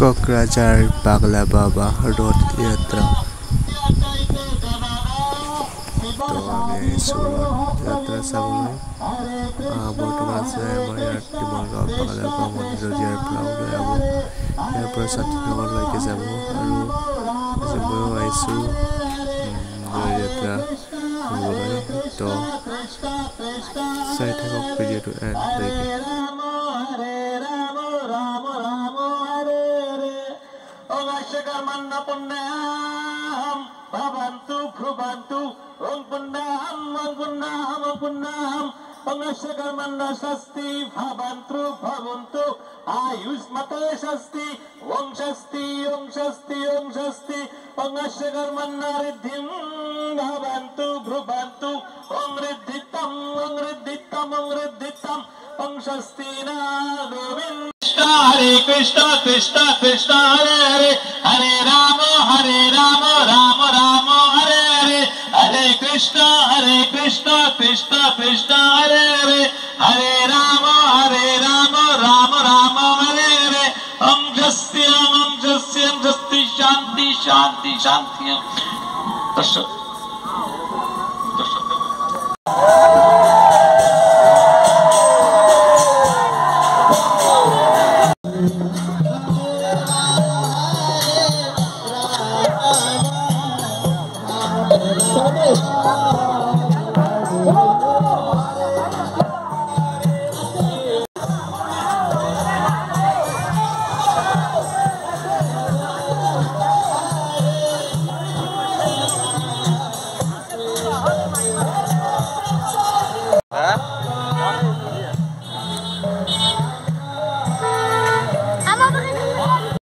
क'क्राझार पागला बाबा रथ यात्रा तो आमी आइसो यात्रा चाবলৈ बर्तमान আছে আমাৰ ইয়াত টিমৰগাঁও পাগলা বাবা মন্দিৰত ইয়াৰ পৰা ওলাই আহিব ইয়াৰ পৰা ছাতিনগৰলৈকে যাব আৰু আজি ময়ো আইছো यात्रा কৰিবলৈ তো চাই থাকক ভিডিঅ'টো এণ্ড লৈকে Manna punnam bhavantu bhuvantu om punnam Pangashakar manna shasti bhavantu bhavantu ayushmate shasti om shasti Pangashakar manna riddhim bhavantu bhuvantu om riddhitam om shasti na govind Hare Krishna Krishna Krishna Hare Hare Hare Rama Rama Rama Hare Hare Hare Krishna Krishna Krishna Hare Hare Hare Rama Rama Rama Hare Hare Om Jasti Shanti Shanti Shanti Tasha